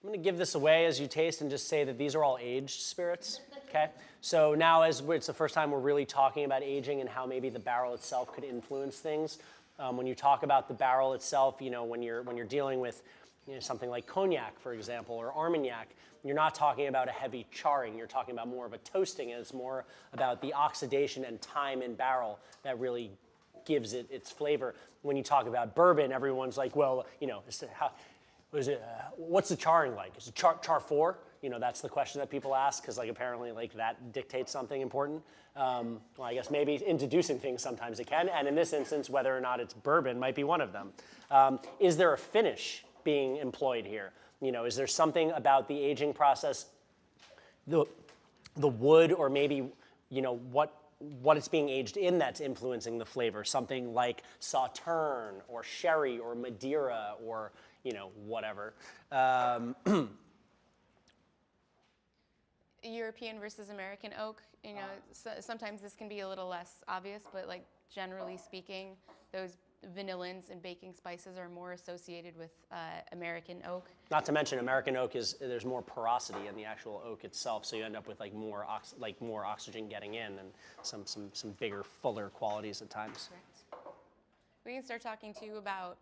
I'm going to give this away as you taste and just say that these are all aged spirits, okay? So now it's the first time we're really talking about aging and how maybe the barrel itself could influence things. When you talk about the barrel itself, you know, when you're dealing with something like cognac, for example, or Armagnac, you're not talking about a heavy charring. You're talking about more of a toasting, and it's more about the oxidation and time in barrel that really gives it its flavor. When you talk about bourbon, everyone's like, well, you know, what's the charring like? Is it char 4? You know, that's the question that people ask because, like, apparently, like, that dictates something important. Well, I guess maybe introducing things sometimes it can, and in this instance, whether or not it's bourbon might be one of them. Is there a finish being employed here? You know, is there something about the aging process, the wood, or maybe, you know, what it's being aged in that's influencing the flavor? Something like Sauterne or sherry or Madeira or, you know, whatever. European versus American oak, you know, sometimes this can be a little less obvious, but like generally speaking, those vanillins and baking spices are more associated with American oak. Not to mention American oak there's more porosity in the actual oak itself, so you end up with like more oxygen getting in and some bigger, fuller qualities at times. Correct. We can start talking too about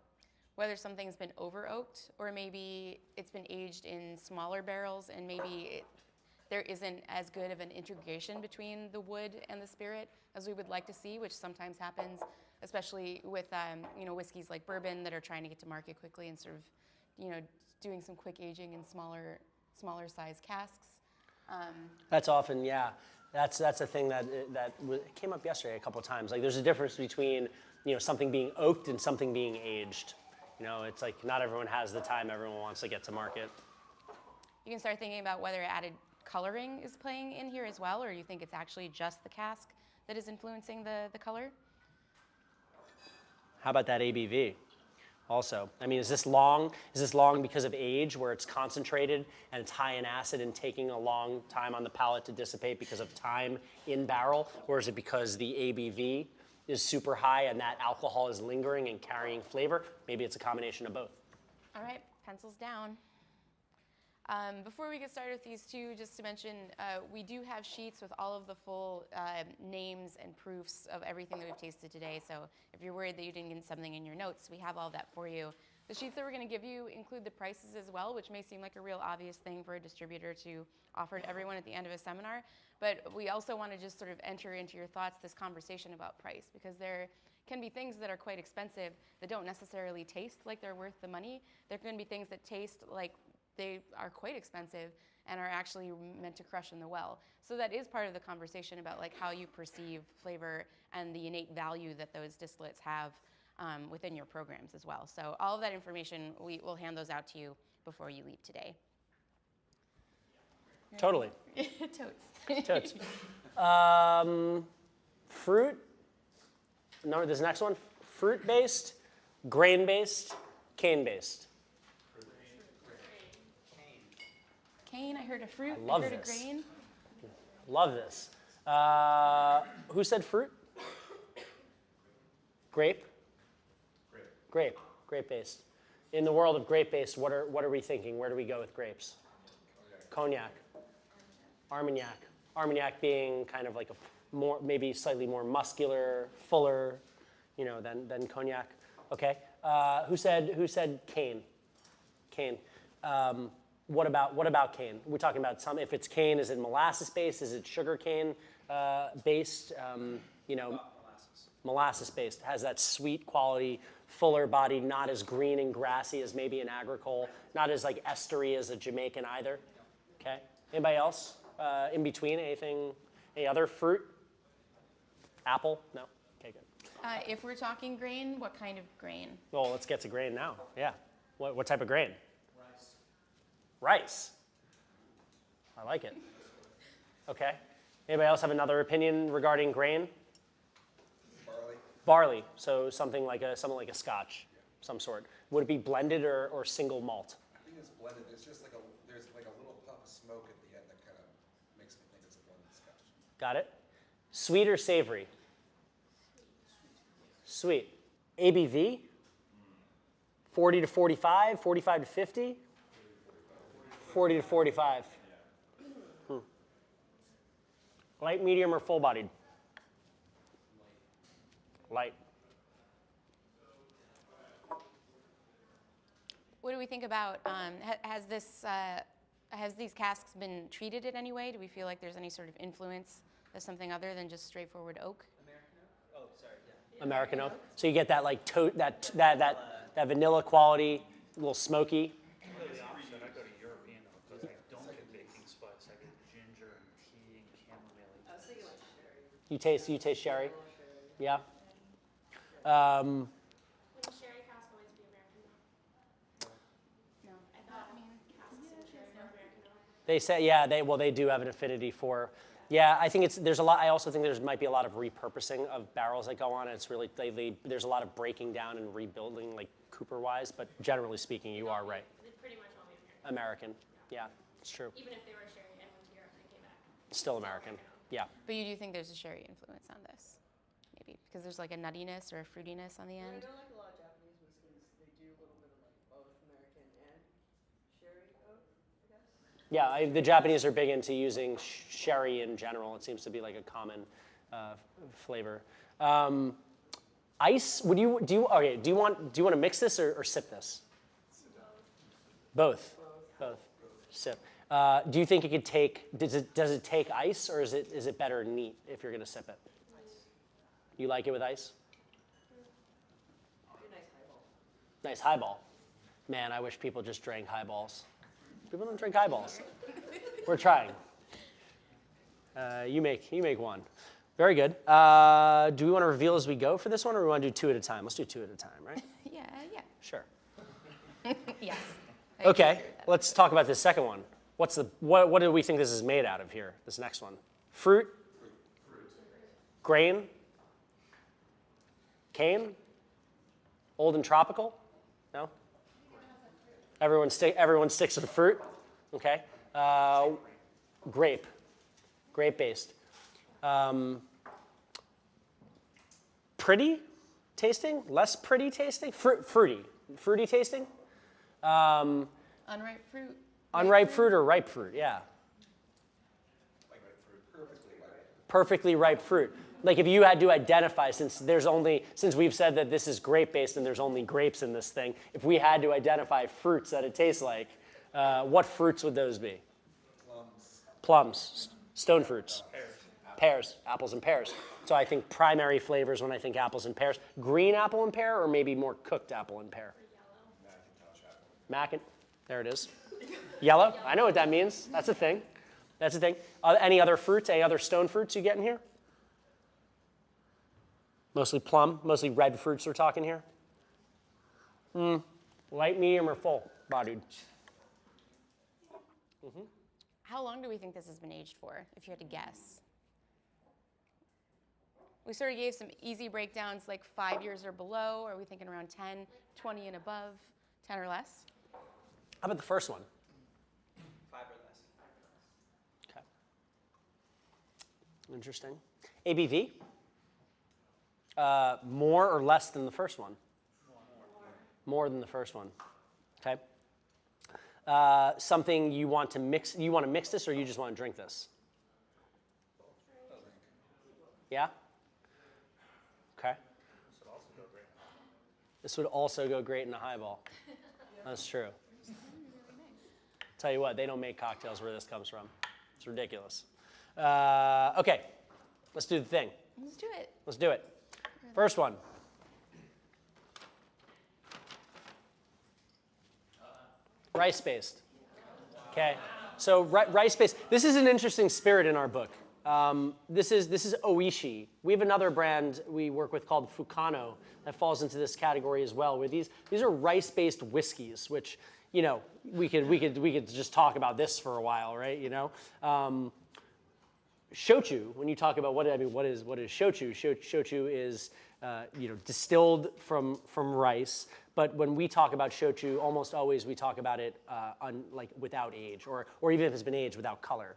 whether something's been over oaked or maybe it's been aged in smaller barrels and maybe there isn't as good of an integration between the wood and the spirit as we would like to see, which sometimes happens, especially with you know, whiskeys like bourbon that are trying to get to market quickly and sort of, you know, doing some quick aging in smaller size casks. That's often, yeah. That's a thing that came up yesterday a couple of times. Like, there's a difference between, you know, something being oaked and something being aged. You know, it's like not everyone has the time everyone wants to get to market. You can start thinking about whether added coloring is playing in here as well, or you think it's actually just the cask that is influencing the color. How about that ABV? Also, I mean, is this long? Is this long because of age, where it's concentrated and it's high in acid and taking a long time on the palate to dissipate because of time in barrel, or is it because the ABV is super high and that alcohol is lingering and carrying flavor? Maybe it's a combination of both. All right, pencils down. Before we get started with these two, just to mention, we do have sheets with all of the full names and proofs of everything that we've tasted today. So if you're worried that you didn't get something in your notes, we have all of that for you. The sheets that we're going to give you include the prices as well, which may seem like a real obvious thing for a distributor to offer to everyone at the end of a seminar. But we also want to just sort of enter into your thoughts this conversation about price, because there can be things that are quite expensive that don't necessarily taste like they're worth the money. There can be things that taste like they are quite expensive and are actually meant to crush in the well. So that is part of the conversation about like how you perceive flavor and the innate value that those distillates have within your programs as well. So all of that information, we will hand those out to you before you leave today. Totally. Totes. Fruit. No, this next one. Fruit-based, grain-based, cane-based. Cane, I heard a fruit. I heard this. A grain. Love this. Who said fruit? Grape? Grape. Grape-based. In the world of grape-based, what are we thinking? Where do we go with grapes? Cognac. Armagnac. Armagnac being kind of like a more, maybe slightly more muscular, fuller, you know, than cognac. Okay. Who said cane? Cane. What about cane? We're talking about if it's cane, is it molasses based? Is it sugar cane based? You know, molasses based. Has that sweet quality, fuller body, not as green and grassy as maybe an agricole, not as like estery as a Jamaican either. Okay. Anybody else in between? Anything? Any other fruit? Apple? No. Okay, good. If we're talking grain, what kind of grain? Well, let's get to grain now. Yeah. What type of grain? Rice. I like it. Okay. Anybody else have another opinion regarding grain? Barley. So something like a Scotch, some sort. Would it be blended or single malt? I think it's blended. There's just like a little puff of smoke at the end that kind of makes me think it's a blended Scotch. Got it. Sweet or savory? Sweet. ABV? 40 to 45, 45 to 50? 40 to 45. Light, medium, or full-bodied? Light. What do we think about, has these casks been treated in any way? Do we feel like there's any sort of influence of something other than just straightforward oak? American oak. So you get that like that vanilla quality, a little smoky. Really the opposite. I go to European oak because I don't get baking spice. I get ginger and tea and chamomile. You taste sherry. Yeah. Would sherry cask always be American oak? No. I thought casks and sherry are American oak. They say, yeah, they do have an affinity for. Yeah, I think there's a lot. I also think there might be a lot of repurposing of barrels that go on. And it's really there's a lot of breaking down and rebuilding, like Cooper-wise. But generally speaking, you are right. They'd pretty much all be American. American. Yeah, it's true. Even if they were sherry and went to Europe and came back. Still American. Yeah. But you do think there's a sherry influence on this? Maybe because there's like a nuttiness or a fruitiness on the I end? know like a lot of Japanese whiskeys, they do a little bit of like both American and sherry oak, I guess. Yeah, the Japanese are big into using sherry in general. It seems to be like a common flavor. Ice? Do you want to mix this or sip this? Both. Sip. Do you think it could take? Does it take ice, or is it better neat if you're going to sip it? You like it with ice? Do a nice highball. Nice highball. Man, I wish people just drank highballs. People don't drink highballs. We're trying. You make one. Very good. Do we want to reveal as we go for this one, or do we want to do two at a time? Let's do two at a time, right? Yeah. Sure. Yes. Okay, let's talk about this second one. What do we think this is made out of here? This next one. Fruit? Grain? Cane? Old and tropical? No? Everyone sticks with fruit? Okay. Grape. Grape-based. Pretty tasting? Less pretty tasting? Fruity. Fruity tasting? Unripe fruit. Unripe fruit or ripe fruit? Yeah. Like ripe fruit, Perfectly ripe fruit. Like if you had to identify, since we've said that this is grape-based and there's only grapes in this thing, if we had to identify fruits that it tastes like, what fruits would those be? Plums. Stone fruits. Pears. Apples and pears. So I think primary flavors when I think apples and pears. Green apple and pear, or maybe more cooked apple and pear? Mackin. There it is. Yellow. I know what that means. That's a thing. Any other fruits? Any other stone fruits you get in here? Mostly plum. Mostly red fruits we're talking here. Light, medium, or full bodied? How long do we think this has been aged for, if you had to guess? We sort of gave some easy breakdowns, like 5 years or below. Are we thinking around 10, 20 and above, 10 or less? How about the first one? 5 or less. Okay. Interesting. ABV? More or less than the first one? More than the first one. Okay. Something you want to mix? You want to mix this, or you just want to drink this? Yeah. Okay. This would also go great in a highball. That's true. Tell you what, they don't make cocktails where this comes from. It's ridiculous. Okay, let's do the thing. Let's do it. First one. Rice-based. Okay, so rice-based. This is an interesting spirit in our book. This is Oishi. We have another brand we work with called Fukano that falls into this category as well. Where these are rice-based whiskeys, which we could just talk about this for a while, right? Shochu. When you talk about what is shochu? Shochu is distilled from rice. But when we talk about shochu, almost always we talk about it without age, or even if it's been aged without color.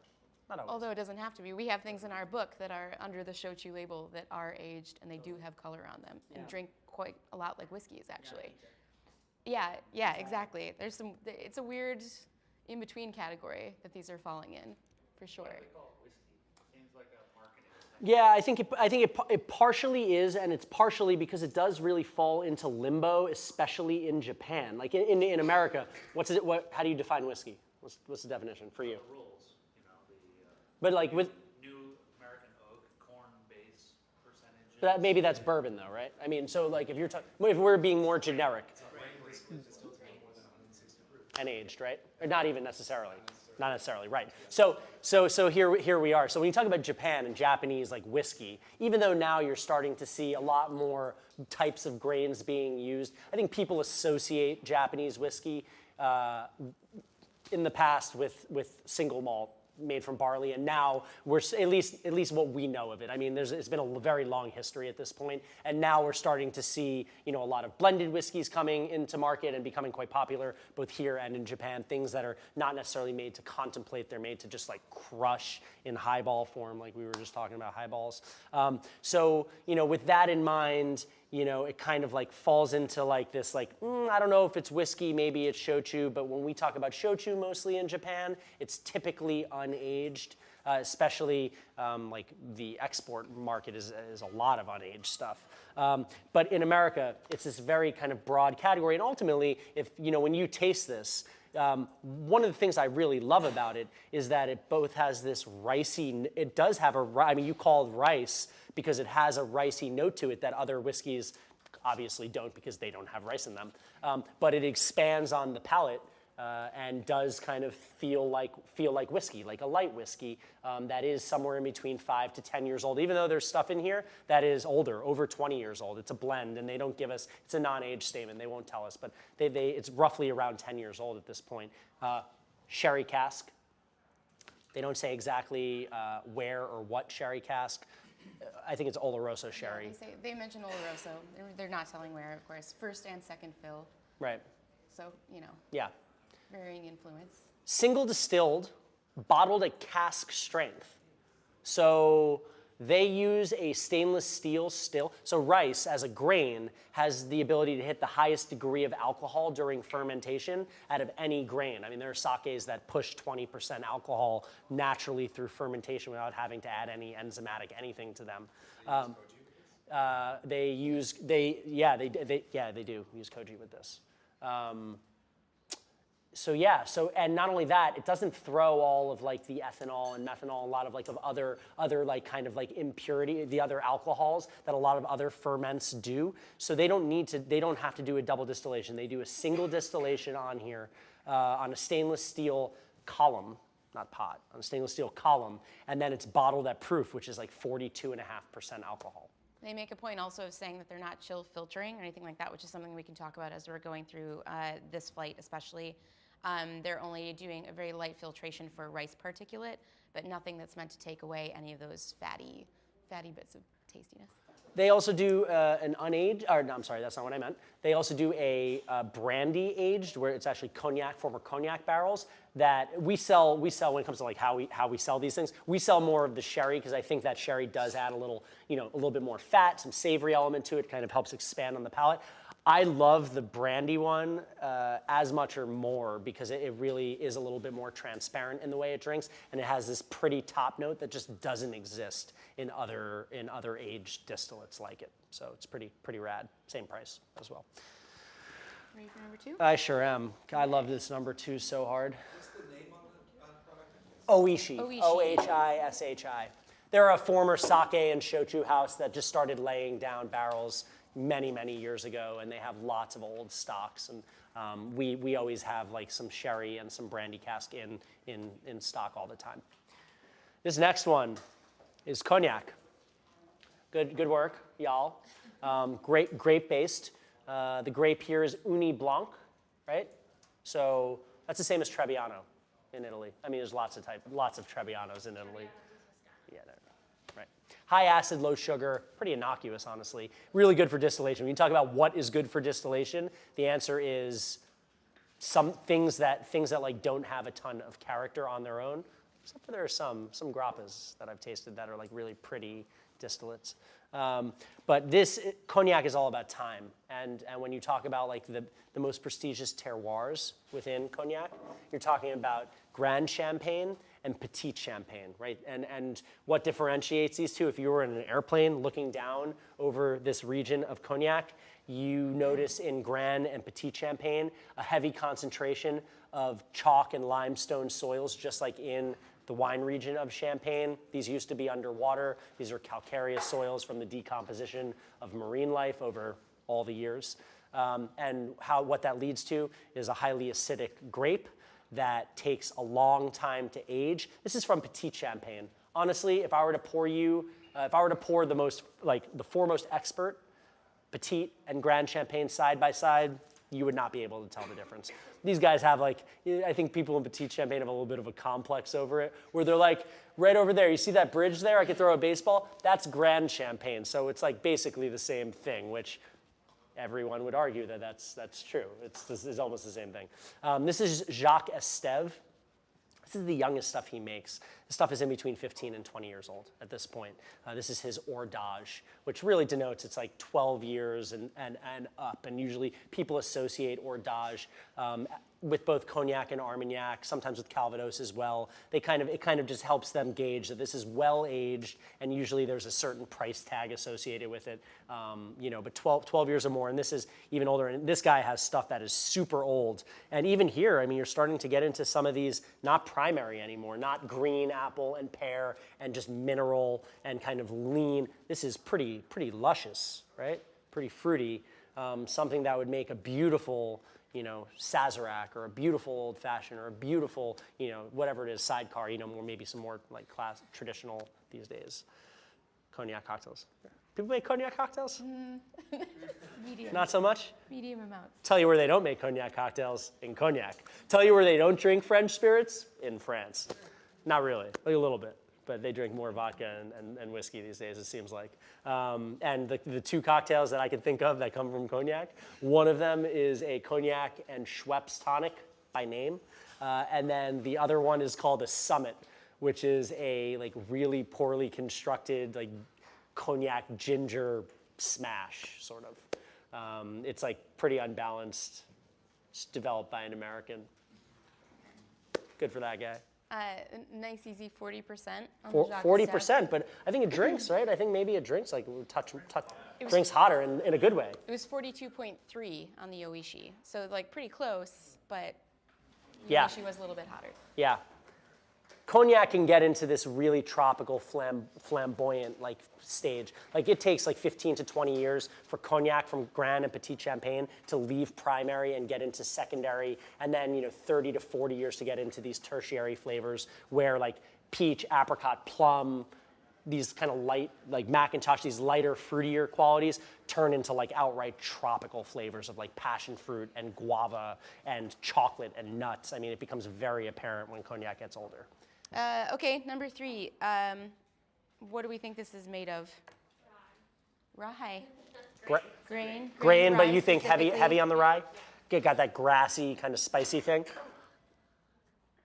Not always. Although it doesn't have to be. We have things in our book that are under the shochu label that are aged and they do have color on them and drink quite a lot like whiskeys, actually. Yeah, exactly. It's a weird in-between category that these are falling in, for sure. Why do they call it whiskey? Seems like a marketing. Yeah, I think it partially is, and it's partially because it does really fall into limbo, especially in Japan. Like in America, how do you define whiskey? What's the definition for you? The rules, But like with new American oak, corn base percentages. that, maybe that's bourbon though, right? I mean, so like if we're being more generic and aged, right? Or not even necessarily. Not necessarily, right. So here we are. So when you talk about Japan and Japanese like whiskey, even though now you're starting to see a lot more types of grains being used, I think people associate Japanese whiskey in the past with single malt made from barley, and now we're at least what we know of it. I mean, it's been a very long history at this point, and now we're starting to see a lot of blended whiskeys coming into market and becoming quite popular both here and in Japan. Things that are not necessarily made to contemplate; they're made to just like crush in highball form, like we were just talking about highballs. So with that in mind, it kind of like falls into like this like, I don't know if it's whiskey, maybe it's shochu, but when we talk about shochu mostly in Japan, it's typically unaged, especially like the export market is a lot of unaged stuff. But in America, it's this very kind of broad category, and ultimately, when you taste this, one of the things I really love about it is that it both has this ricey, it does have you call it rice because it has a ricey note to it that other whiskeys obviously don't because they don't have rice in them. But it expands on the palate and does kind of feel like whiskey, like a light whiskey that is somewhere in between 5 to 10 years old, even though there's stuff in here that is older, over 20 years old. It's a blend, and they don't give us, it's a non-age statement, they won't tell us, but it's roughly around 10 years old at this point. Sherry cask. They don't say exactly where or what sherry cask. I think it's Oloroso sherry. Yeah, they mention Oloroso. They're not telling where, of course. First and second fill. Right. So, Yeah. varying influence. Single distilled, bottled at cask strength. So they use a stainless steel still. So rice as a grain has the ability to hit the highest degree of alcohol during fermentation out of any grain. I mean, there are sakes that push 20% alcohol naturally through fermentation without having to add any enzymatic anything to them. They do use koji with this. And not only that, it doesn't throw all of like the ethanol and methanol, a lot of like of other like kind of like impurity, the other alcohols that a lot of other ferments do. So they don't have to do a double distillation. They do a single distillation on here on a stainless steel column, not pot, on a stainless steel column, and then it's bottled at proof, which is like 42.5% alcohol. They make a point also of saying that they're not chill filtering or anything like that, which is something we can talk about as we're going through this flight especially. They're only doing a very light filtration for rice particulate, but nothing that's meant to take away any of those fatty bits of tastiness. They also do an unaged, or no, I'm sorry, that's not what I meant. They also do a brandy aged, where it's actually former cognac barrels that we sell when it comes to like how we sell these things. We sell more of the sherry because I think that sherry does add a little bit more fat, some savory element to it, kind of helps expand on the palate. I love the brandy one as much or more because it really is a little bit more transparent in the way it drinks, and it has this pretty top note that just doesn't exist in other aged distillates like it. So it's pretty rad. Same price as well. Ready for number 2? I sure am. I love this number 2 so hard. What's the name on the product? Oishi. Oishi. O-H-I-S-H-I. They're a former sake and shochu house that just started laying down barrels many years ago, and they have lots of old stocks, and we always have like some sherry and some brandy cask in stock all the time. This next one is cognac. Good work, y'all. Grape based. The grape here is Uni Blanc, right? So that's the same as Trebbiano in Italy. I mean, there's lots of Trebbianos in Italy. Yeah, right. High acid, low sugar, pretty innocuous, honestly. Really good for distillation. When you talk about what is good for distillation, the answer is some things that like don't have a ton of character on their own. Except for there are some grappas that I've tasted that are like really pretty distillates. But cognac is all about time. And when you talk about like the most prestigious terroirs within cognac, you're talking about Grand Champagne and Petit Champagne, right? And what differentiates these two, if you were in an airplane looking down over this region of cognac, you notice in Grand and Petit Champagne a heavy concentration of chalk and limestone soils, just like in the wine region of Champagne. These used to be underwater. These are calcareous soils from the decomposition of marine life over all the years. And what that leads to is a highly acidic grape that takes a long time to age. This is from Petit Champagne. Honestly, if I were to pour the foremost expert Petit and Grand Champagne side by side, you would not be able to tell the difference. These guys have I think people in Petit Champagne have a little bit of a complex over it, where they're like, right over there, you see that bridge there? I could throw a baseball. That's Grand Champagne. So it's like basically the same thing, which everyone would argue that that's true. This is almost the same thing. This is Jacques Estève. This is the youngest stuff he makes. The stuff is in between 15 and 20 years old at this point. This is his hors-d'âge, which really denotes it's like 12 years and up. And usually people associate hors-d'âge with both cognac and Armagnac, sometimes with Calvados as well. It kind of just helps them gauge that this is well aged, and usually there's a certain price tag associated with it. But 12 years or more, and this is even older. And this guy has stuff that is super old. And even here, I mean, you're starting to get into some of these not primary anymore, not green apple and pear and just mineral and kind of lean. This is pretty luscious, right? Pretty fruity. Something that would make a beautiful Sazerac or a beautiful old fashioned or a beautiful, whatever it is, sidecar, or maybe some more like traditional these days. Cognac cocktails. People make cognac cocktails? Medium. Not so much? Medium amounts. Tell you where they don't make cognac cocktails, in Cognac. Tell you where they don't drink French spirits, in France. Not really, like a little bit. But they drink more vodka and whiskey these days, it seems like. And the two cocktails that I can think of that come from cognac, one of them is a cognac and Schweppes tonic by name. And then the other one is called a Summit, which is a really poorly constructed cognac ginger smash, sort of. It's pretty unbalanced. It's developed by an American. Good for that guy. Nice, easy 40% on the Jacques 40%, but I think it drinks, right? I think maybe it drinks, drinks hotter in a good way. It was 42.3 on the Oishi, so pretty close, but the Yeah. Oishi was a little bit hotter. Yeah. Cognac can get into this really tropical, flamboyant stage. It takes 15 to 20 years for cognac from Grand and Petit Champagne to leave primary and get into secondary, and then 30 to 40 years to get into these tertiary flavors where peach, apricot, plum, these kind of light, Macintosh, these lighter, fruitier qualities turn into outright tropical flavors of passion fruit and guava and chocolate and nuts. I mean, it becomes very apparent when cognac gets older. Okay, number 3. What do we think this is made of? Rye. Grain. Grain, but rye you think heavy specifically. on the rye? Got that grassy kind of spicy thing.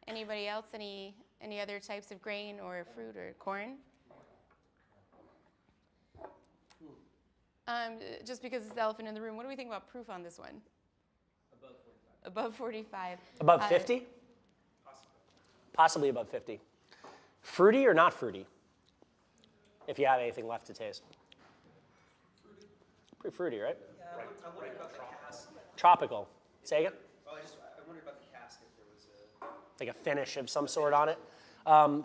Anybody else? Any other types of grain or fruit or corn? Just because it's the elephant in the room, what do we think about proof on this one? Above 45. Above 50? Possibly above 50. Fruity or not fruity? If you have anything left to taste. Pretty fruity, right? Yeah, I wondered about the cask. Tropical. Say again? I wondered about the cask if there was a... Like a finish of some sort on it.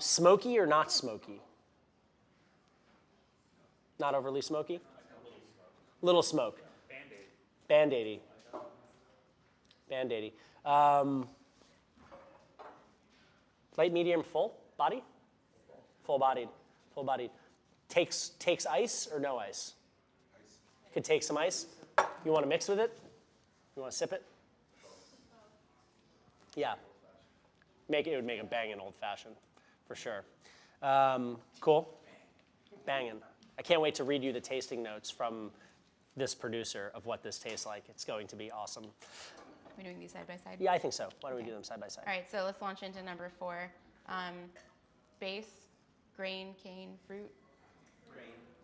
Smoky or not smoky? Not overly smoky? Little smoke. Band-aidy. Band-aidy. Light, medium, full body? Full-bodied. Full-bodied. Takes ice or no ice? Could take some ice. You want to mix with it? You want to sip it? Yeah. It would make a banging old-fashioned, for sure. Cool. Banging. I can't wait to read you the tasting notes from this producer of what this tastes like. It's going to be awesome. Are we doing these side by side? Yeah, I think so. Why don't we do them side by side? All right, so let's launch into number 4. Base, grain, cane, fruit.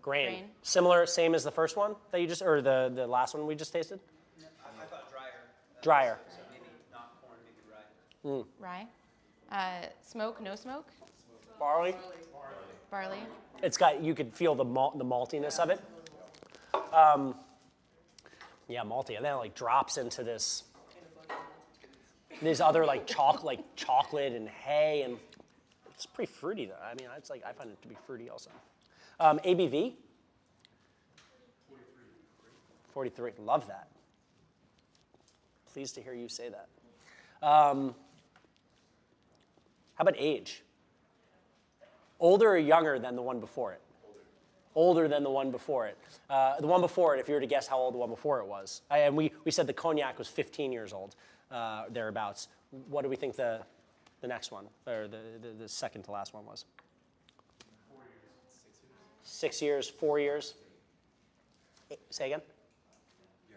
Grain. Similar, same as the first one that you just, or the last one we just tasted? I thought drier. Drier. So maybe not corn, maybe rye. Rye. Smoke, no smoke? Barley. Barley. It's got, you could feel the maltiness of it. Yeah, malty, and then it like drops into these other like chocolate and hay, and it's pretty fruity though. I mean, it's like, I find it to be fruity also. ABV? 43, love that. Pleased to hear you say that. How about age? Older or younger than the one before it? Older than the one before it. The one before it, if you were to guess how old the one before it was. And we said the cognac was 15 years old, thereabouts. What do we think the next one, or the second to last one was? 4 years. 6 years, 4 years? Say again? Yeah,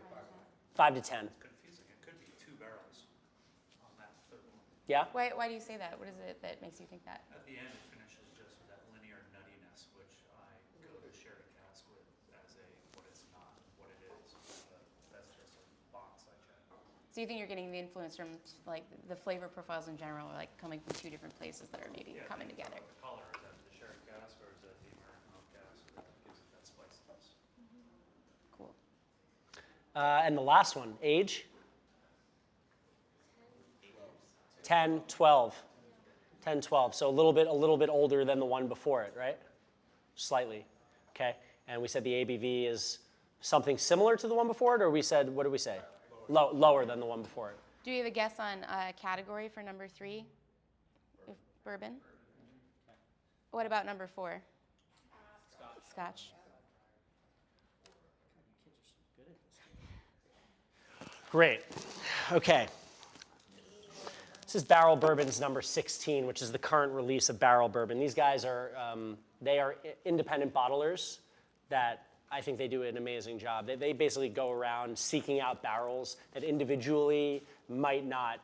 5 to 10. Confusing. It could be 2 barrels on that third one. Yeah? Why do you say that? What is it that makes you think that? At the end, it finishes just with that linear nuttiness, which I go to sherry cask with as what it's not, what it is. But that's just a box I check. So you think you're getting the influence from like the flavor profiles in general, or like coming from 2 different places that are maybe coming together? The color, is that the sherry cask or is that the American oak cask that gives it that spiciness? Cool. And the last one, age? 10, 12. 10, 12. So a little bit older than the one before it, right? Slightly. Okay. And we said the ABV is something similar to the one before it, or we said, what did we say? Lower than the one before it. Do you have a guess on category for number 3? Bourbon? What about number 4? Scotch. Great. Okay. This is Barrel Bourbon's number 16, which is the current release of Barrel Bourbon. These guys are, they are independent bottlers that I think they do an amazing job. They basically go around seeking out barrels that individually might not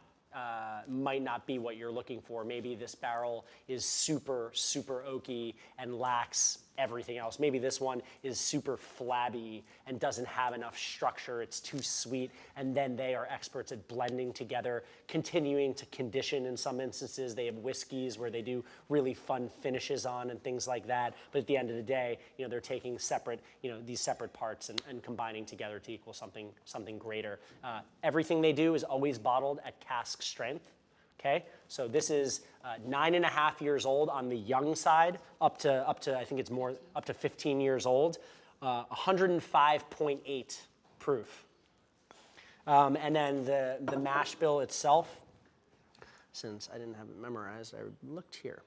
be what you're looking for. Maybe this barrel is super, super oaky and lacks everything else. Maybe this one is super flabby and doesn't have enough structure. It's too sweet. And then they are experts at blending together, continuing to condition in some instances. They have whiskeys where they do really fun finishes on and things like that. But at the end of the day, they're taking separate, these separate parts and combining together to equal something greater. Everything they do is always bottled at cask strength. Okay, so this is 9.5 years old on the young side, up to I think it's more up to 15 years old, 105.8 proof. And then the mash bill itself, since I didn't have it memorized, I looked here.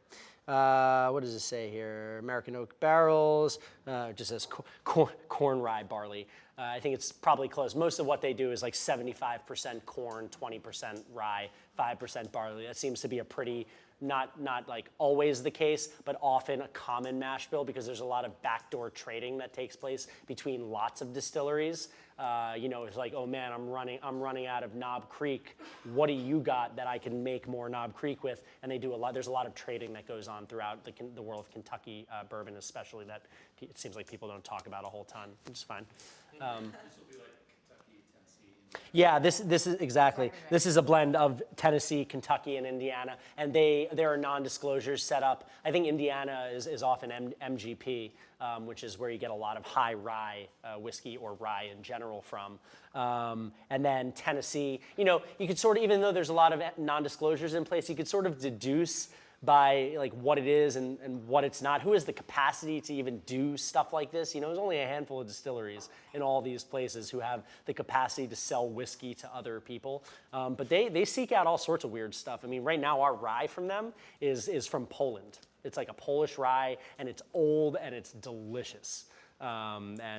What does it say here? American oak barrels. It just says corn rye barley. I think it's probably close. Most of what they do is like 75% corn, 20% rye, 5% barley. That seems to be a pretty, not like always the case, but often a common mash bill because there's a lot of backdoor trading that takes place between lots of distilleries. It's like, oh man, I'm running out of Knob Creek. What do you got that I can make more Knob Creek with? And they do a lot. There's a lot of trading that goes on throughout the world of Kentucky bourbon, especially that it seems like people don't talk about a whole ton, which is fine. This will be like Kentucky, Tennessee. Yeah, this is exactly. This is a blend of Tennessee, Kentucky, and Indiana, and there are non-disclosures set up. I think Indiana is often MGP, which is where you get a lot of high rye whiskey or rye in general from. And then Tennessee, you could sort of, even though there's a lot of non-disclosures in place, you could sort of deduce by like what it is and what it's not. Who has the capacity to even do stuff like this? There's only a handful of distilleries in all these places who have the capacity to sell whiskey to other people. But they seek out all sorts of weird stuff. I mean, right now our rye from them is from Poland. It's like a Polish rye, and it's old and it's delicious, and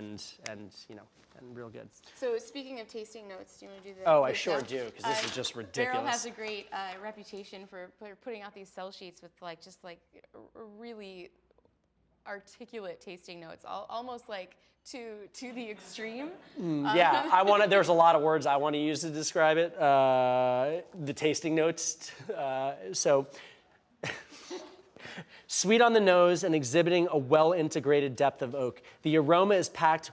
real good. So speaking of tasting notes, do you want to do the? Oh, I the sure stuff? do, because this is just ridiculous. Barrel has a great reputation for putting out these sell sheets with just really articulate tasting notes, almost like to the extreme. Yeah, there's a lot of words I want to use to describe it. The tasting notes. So Sweet on the nose and exhibiting a well-integrated depth of oak. The aroma is packed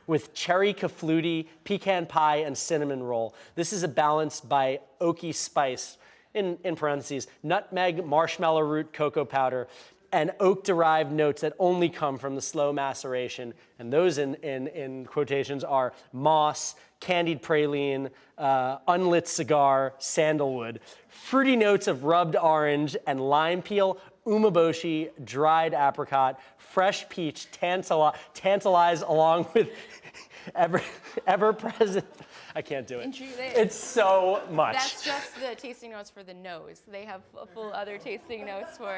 with cherry cafluti, pecan pie, and cinnamon roll. This is a balance by oaky spice, in parentheses, nutmeg, marshmallow root, cocoa powder, and oak-derived notes that only come from the slow maceration. And those in quotations are moss, candied praline, unlit cigar, sandalwood. Fruity notes of rubbed orange and lime peel, umeboshi, dried apricot, fresh peach, tantalize along with ever-present. I can't do it. It's so much. That's just the tasting notes for the nose. They have full other tasting notes for.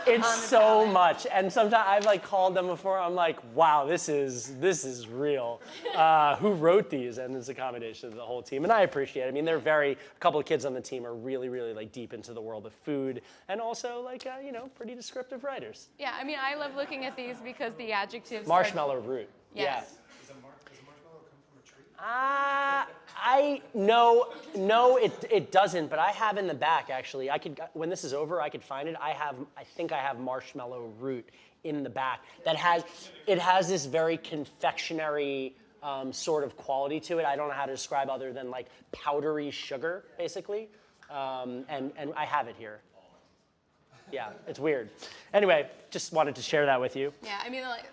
It's on the so palate. much, and sometimes I've like called them before. I'm like, wow, this is real. Who wrote these? And it's a combination of the whole team, and I appreciate it. I mean, a couple of kids on the team are really, really like deep into the world of food, and also like pretty descriptive writers. Yeah, I mean, I love looking at these because the adjectives. Marshmallow root. Yes. Yeah. Does a marshmallow come from a tree? No, it doesn't. But I have in the back actually. When this is over, I could find it. I think I have marshmallow root in the back that has this very confectionery sort of quality to it. I don't know how to describe other than like powdery sugar, basically. And I have it here. Yeah, it's weird. Anyway, just wanted to share that with you. Yeah, I mean, like,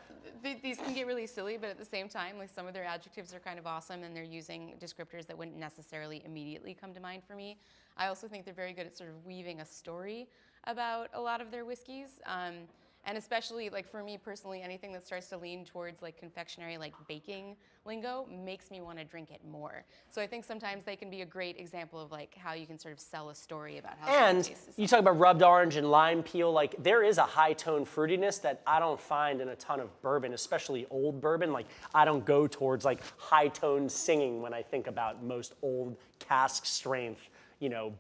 these can get really silly, but at the same time, like some of their adjectives are kind of awesome, and they're using descriptors that wouldn't necessarily immediately come to mind for me. I also think they're very good at sort of weaving a story about a lot of their whiskeys. And especially, like for me personally, anything that starts to lean towards like confectionery, like baking lingo, makes me want to drink it more. So I think sometimes they can be a great example of like how you can sort of sell a story about how And something tastes. you talk about rubbed orange and lime peel, like there is a high tone fruitiness that I don't find in a ton of bourbon, especially old bourbon. Like I don't go towards like high tone singing when I think about most old cask strength,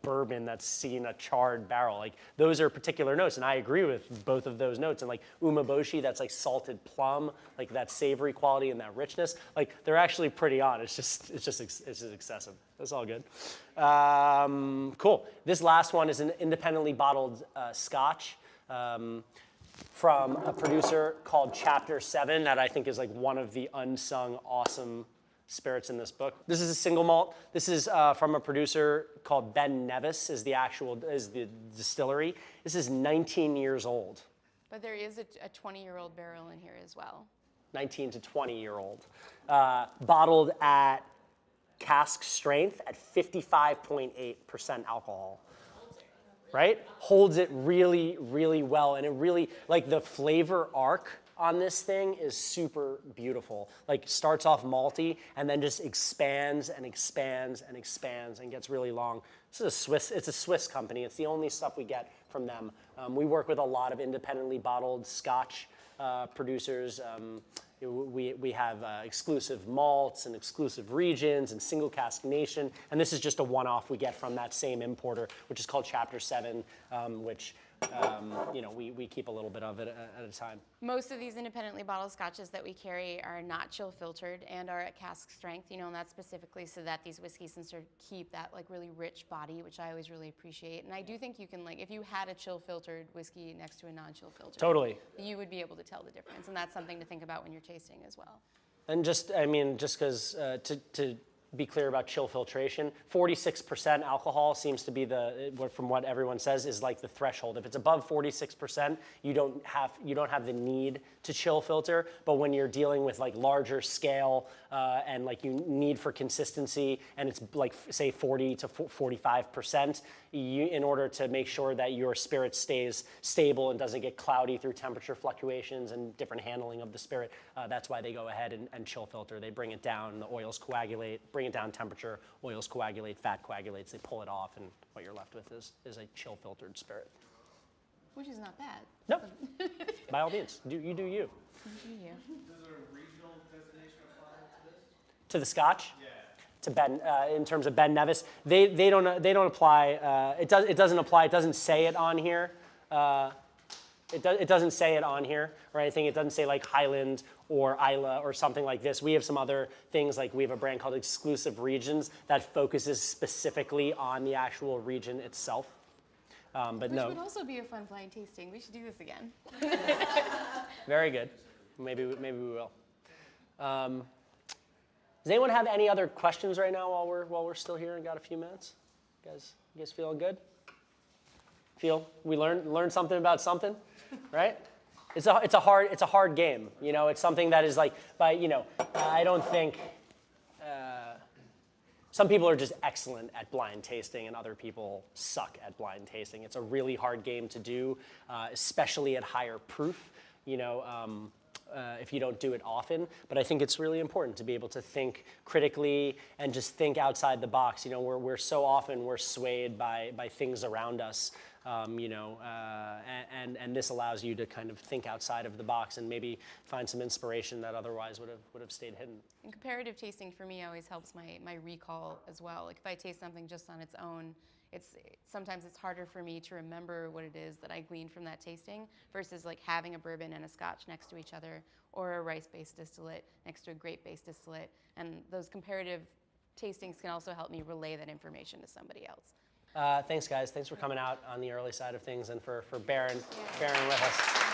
bourbon that's seen a charred barrel. Like those are particular notes, and I agree with both of those notes. And like umeboshi, that's like salted plum, like that savory quality and that richness. Like they're actually pretty on. It's just excessive. That's all good. Cool. This last one is an independently bottled Scotch from a producer called Chapter 7 that I think is like one of the unsung awesome spirits in this book. This is a single malt. This is from a producer called Ben Nevis is the distillery. This is 19 years old. But there is a 20-year-old barrel in here as well. 19 to 20-year-old. Bottled at cask strength at 55.8% alcohol. Right? Holds it really, really well. And it really, like the flavor arc on this thing is super beautiful. Like starts off malty and then just expands and expands and expands and gets really long. It's a Swiss company. It's the only stuff we get from them. We work with a lot of independently bottled Scotch producers. We have exclusive malts and exclusive regions and single cask nation. And this is just a one-off we get from that same importer, which is called Chapter 7, which we keep a little bit of it at a time. Most of these independently bottled scotches that we carry are not chill filtered and are at cask strength, and that's specifically so that these whiskeys can sort of keep that like really rich body, which I always really appreciate. And I do think you can, like, if you had a chill filtered whiskey next to a non-chill filtered, Totally. you would be able to tell the difference. And that's something to think about when you're tasting as well. And just because to be clear about chill filtration, 46% alcohol seems to be from what everyone says is like the threshold. If it's above 46%, you don't have the need to chill filter. But when you're dealing with like larger scale and like you need for consistency, and it's like say 40 to 45%, in order to make sure that your spirit stays stable and doesn't get cloudy through temperature fluctuations and different handling of the spirit, that's why they go ahead and chill filter. They bring it down, the oils coagulate, bring it down temperature, oils coagulate, fat coagulates, they pull it off, and what you're left with is a chill filtered spirit. Which is not bad. No, by all means, you do you. Do you? Does a regional designation apply to this? To the Scotch? Yeah. To Ben, in terms of Ben Nevis, they don't apply. It doesn't apply. It doesn't say it on here. It doesn't say it on here or anything. It doesn't say like Highland or Isla or something like this. We have some other things, like we have a brand called Exclusive Regions that focuses specifically on the actual region itself. But Which no, would also be a fun blind tasting. We should do this again. very good. Maybe we will. Does anyone have any other questions right now while we're still here and got a few minutes? You guys feeling good? Feel we learned something about something, right? It's a hard game. You know, it's something that is like, I don't think. Some people are just excellent at blind tasting, and other people suck at blind tasting. It's a really hard game to do, especially at higher proof. If you don't do it often. But I think it's really important to be able to think critically and just think outside the box. You know, we're so often swayed by things around us. And this allows you to kind of think outside of the box and maybe find some inspiration that otherwise would have stayed hidden. And comparative tasting for me always helps my recall as well. Like if I taste something just on its own, sometimes it's harder for me to remember what it is that I gleaned from that tasting versus like having a bourbon and a scotch next to each other, or a rice-based distillate next to a grape-based distillate. And those comparative tastings can also help me relay that information to somebody else. Thanks, guys. Thanks for coming out on the early side of things and for bearing with us.